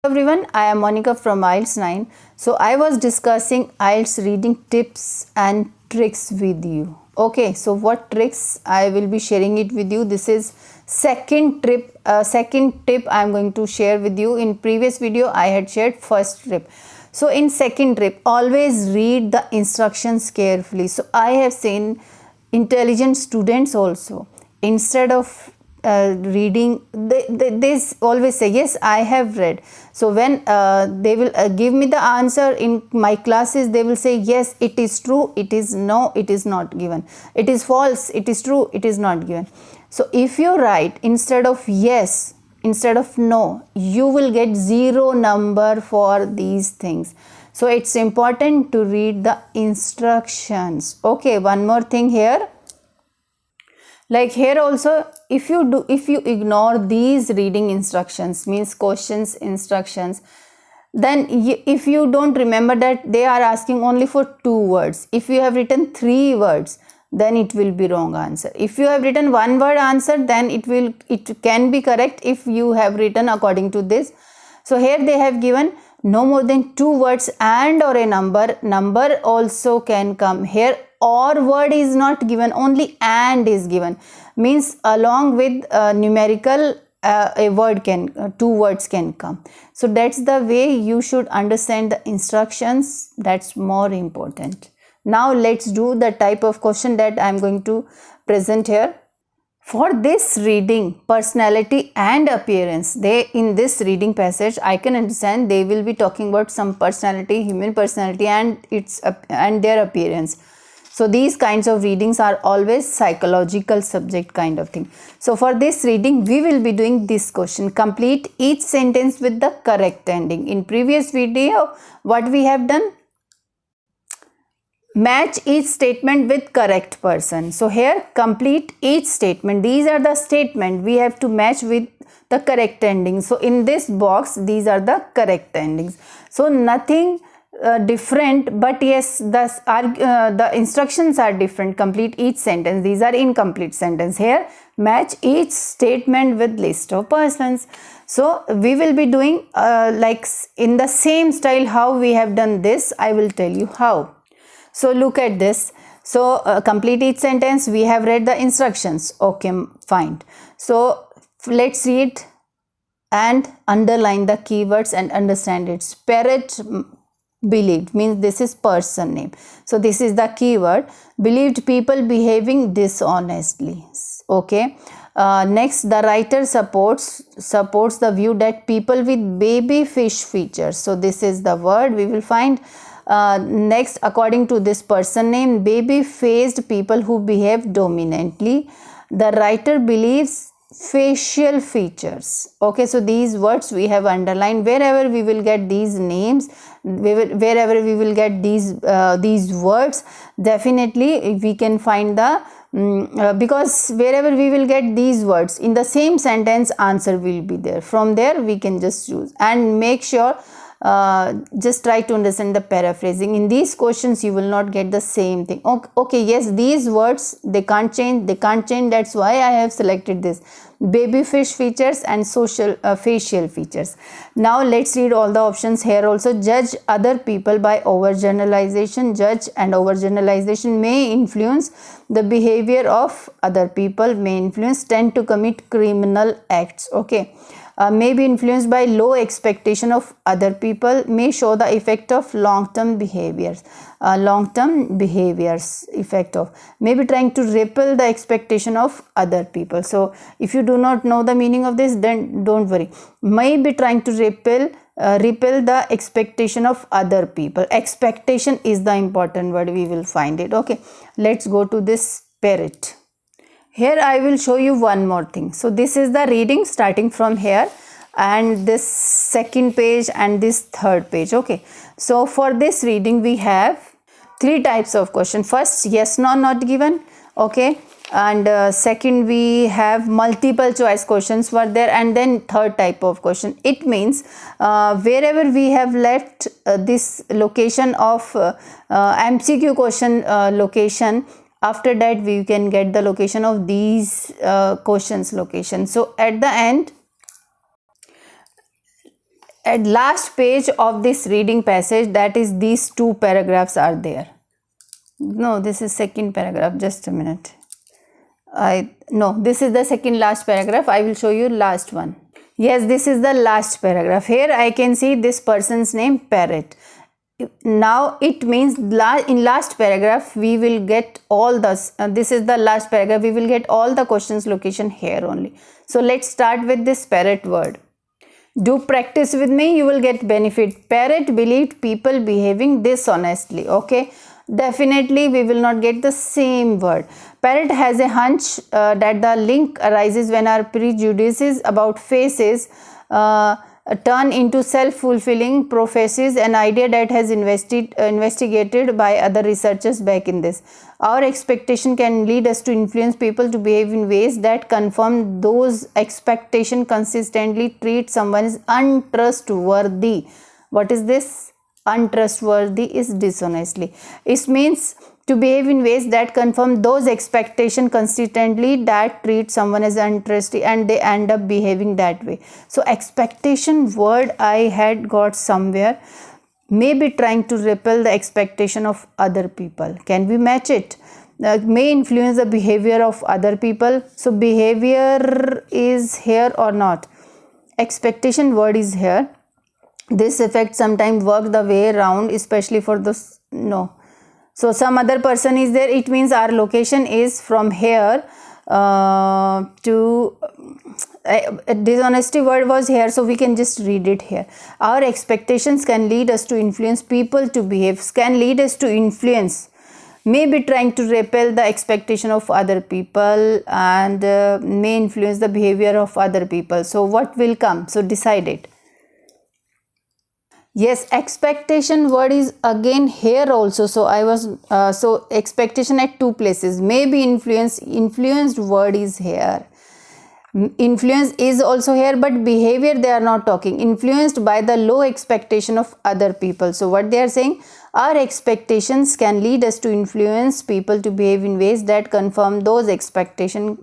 Everyone, I am Monica from IELTS 9. So I was discussing IELTS reading tips and tricks with you. Okay, so what tricks I will be sharing it with you. This is second tip I am going to share with you. In previous video I had shared first tip. So in second tip, always read the instructions carefully. So I have seen intelligent students also, instead of reading, they always say yes, I have read. So when they will give me the answer in my classes, they will say yes, it is true, it is no, it is not given, it is false, it is true, it is not given. So if you write instead of yes, instead of no, you will get 0 number for these things. So it's important to read the instructions. Okay, one more thing here. Like here also, if you ignore these reading instructions, means questions, instructions, then if you don't remember that they are asking only for 2 words, if you have written 3 words, then it will be wrong answer. If you have written 1 word answer, then it can be correct if you have written according to this. So here they have given no more than 2 words and or a number also can come here. Or word is not given, only and is given, means along with numerical a word can 2 words can come. So that's the way you should understand the instructions. That's more important. Now let's do the type of question that I am going to present here. For this reading, personality and appearance, in this reading passage, I can understand they will be talking about some personality, human personality, and their appearance. So these kinds of readings are always psychological subject kind of thing. So for this reading, we will be doing this question. Complete each sentence with the correct ending. In previous video, what we have done? Match each statement with correct person. So here, complete each statement. These are the statement we have to match with the correct ending. So in this box, these are the correct endings. So nothing different, but yes, the instructions are different. Complete each sentence. These are incomplete sentence. Here, match each statement with list of persons. So we will be doing like in the same style how we have done this. I will tell you how. So look at this. So complete each sentence. We have read the instructions. Okay, fine. So let's read and underline the keywords and understand it. Spirit believed means this is person name. So this is the keyword. Believed people behaving dishonestly. Okay. Next, the writer supports the view that people with baby fish features. So this is the word we will find. Next, according to this person name, baby faced people who behave dominantly. The writer believes facial features. Okay, so these words we have underlined. Wherever we will get these names, wherever we will get these words, definitely we can find the because wherever we will get these words in the same sentence, answer will be there. From there we can just choose and make sure just try to understand the paraphrasing. In these questions you will not get the same thing. Okay, yes, these words they can't change, that's why I have selected this: baby fish features and facial features. Now let's read all the options. Here also, judge other people by overgeneralization. Judge and overgeneralization may influence the behavior of other people, may influence, tend to commit criminal acts. Okay. May be influenced by low expectation of other people, may show the effect of long-term behaviors, effect of, may be trying to repel the expectation of other people. So if you do not know the meaning of this, then don't worry. May be trying to repel the expectation of other people. Expectation is the important word, we will find it. Okay, let's go to this spirit. Here I will show you one more thing. So this is the reading starting from here, and this second page and this third page. Okay, so for this reading we have 3 types of question. First, yes, no, not given. Okay, and second we have multiple choice questions were there, and then third type of question. It means wherever we have left this location of MCQ question location, after that we can get the location of these questions location. So at the end at last page of this reading passage, that is these two paragraphs are there. No, this is second paragraph, just a minute. No, this is the second last paragraph. I will show you last one. Yes, this is the last paragraph. Here I can see this person's name, Parrot. Now it means in last paragraph we will get all this is the last paragraph, we will get all the questions location here only. So let's start with this parrot word. Do practice with me, you will get benefit. Parrot believed people behaving dishonestly. Okay, definitely we will not get the same word. Parrot has a hunch that the link arises when our prejudices about faces turn into self-fulfilling prophecies, an idea that has investigated by other researchers back in this. Our expectation can lead us to influence people to behave in ways that confirm those expectations, consistently treat someone as untrustworthy. What is this? Untrustworthy is dishonestly. It means to behave in ways that confirm those expectations consistently, that treat someone as untrustworthy and they end up behaving that way. So expectation word I had got somewhere, maybe trying to repel the expectation of other people. Can we match it? May influence the behavior of other people. So behavior is here or not? Expectation word is here. This effect sometimes work the way around, especially for those, no. So some other person is there, it means our location is from here to dishonesty word was here, so we can just read it here. Our expectations can lead us to influence people to behave, can lead us to influence, may be trying to repel the expectation of other people, and may influence the behavior of other people. So what will come? So decide it. Yes, expectation word is again here also. So I was so expectation at two places. Maybe influenced word is here. Influence is also here, but behavior they are not talking. Influenced by the low expectation of other people. So what they are saying, our expectations can lead us to influence people to behave in ways that confirm those expectations,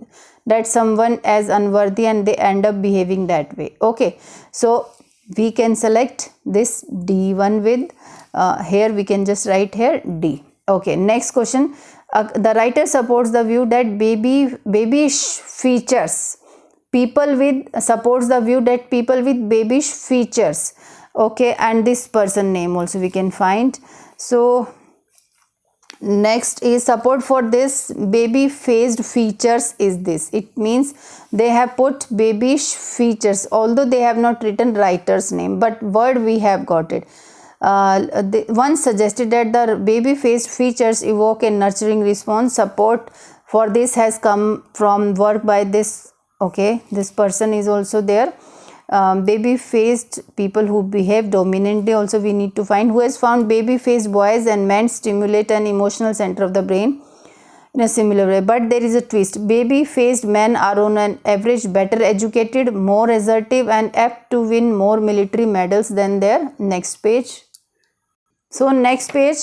that someone as unworthy and they end up behaving that way. Okay, so we can select this D1 with here we can just write here D. Okay, next question. The writer supports the view that babyish features. People with supports the view that people with babyish features. Okay, and this person name also we can find. So next is support for this baby faced features is this. It means they have put babyish features, although they have not written writer's name, but word we have got it. One suggested that the baby faced features evoke a nurturing response. Support for this has come from work by this. Okay, this person is also there. Baby faced people who behave dominantly also we need to find. Who has found baby faced boys and men stimulate an emotional center of the brain in a similar way, but there is a twist. Baby faced men are on an average better educated, more assertive and apt to win more military medals than their next page. So next page,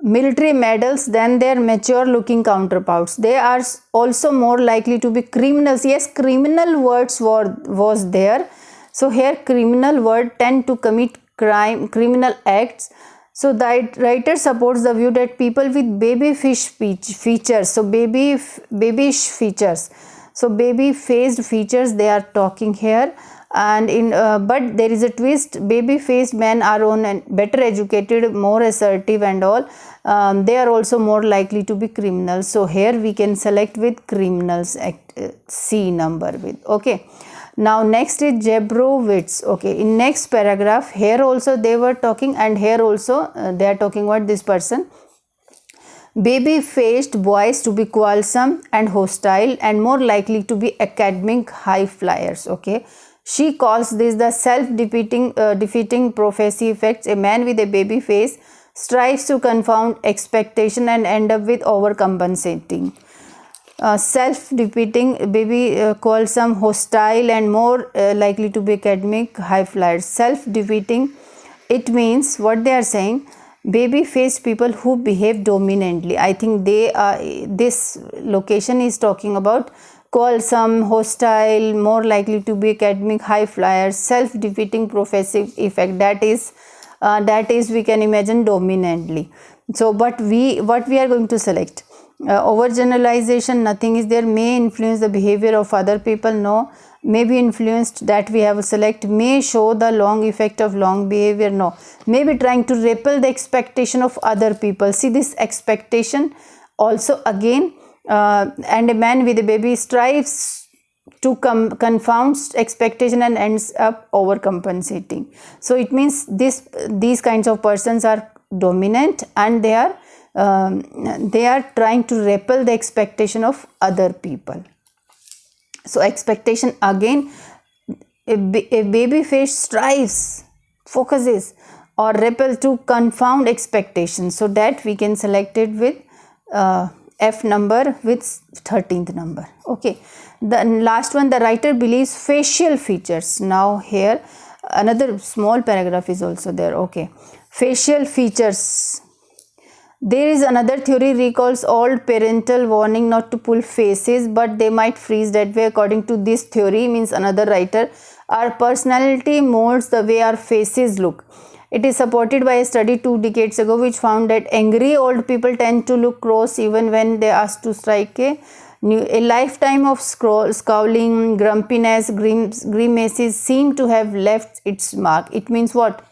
military medals than their mature looking counterparts. They are also more likely to be criminals. Yes, criminal words was there. So here criminal word tend to commit crime, criminal acts. So the writer supports the view that people with baby-fish features, so babyish features, so baby-faced features they are talking here, and in but there is a twist. Baby-faced men are on and better educated, more assertive and all. They are also more likely to be criminals. So here we can select with criminals C number with. Okay. Now next is Jebrowitz. Okay, in next paragraph here also they were talking, and here also they are talking about this person. Baby faced boys to be quarrelsome and hostile and more likely to be academic high flyers. Okay, she calls this the self-defeating prophecy effects. A man with a baby face strives to confound expectation and end up with overcompensating. Self-defeating, baby quarrelsome, hostile and more likely to be academic high flyers. Self-defeating, it means what they are saying, baby faced people who behave dominantly. I think they are, this location is talking about quarrelsome, hostile, more likely to be academic high flyers, self-defeating, professive effect. That is we can imagine dominantly. So but what we are going to select? Overgeneralization, nothing is there. May influence the behavior of other people, no. May be influenced, that we have select. May show the long effect of long behavior, no. May be trying to repel the expectation of other people. See this expectation also again, and a man with a baby strives to confound expectation and ends up overcompensating. So it means these kinds of persons are dominant, and they are trying to repel the expectation of other people. So expectation again, a baby face strives, focuses, or repel to confound expectations. So that we can select it with F number with 13th number. Okay, the last one, the writer believes facial features. Now here another small paragraph is also there. Okay, facial features. There is another theory recalls old parental warning not to pull faces, but they might freeze that way. According to this theory, means another writer, our personality molds the way our faces look. It is supported by a study 2 decades ago which found that angry old people tend to look cross even when they asked to strike. A lifetime of scowling, grumpiness, grimaces seem to have left its mark. It means what?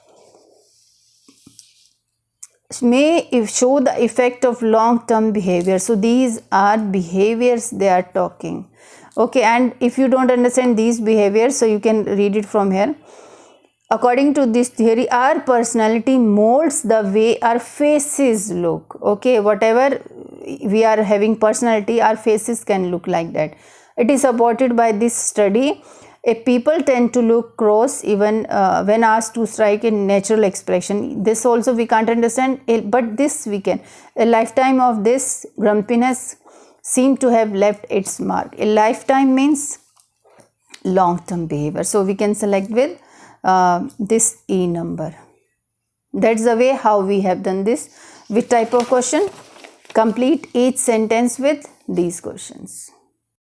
May show the effect of long-term behavior. So these are behaviors they are talking. Okay, and if you don't understand these behaviors, so you can read it from here. According to this theory, our personality molds the way our faces look. Okay, whatever we are having personality, our faces can look like that. It is supported by this study. People tend to look cross even when asked to strike a natural expression. This also we can't understand, but this we can. A lifetime of this grumpiness seem to have left its mark. A lifetime means long-term behavior. So we can select with this E number. That's the way how we have done this. Which type of question? Complete each sentence with these questions.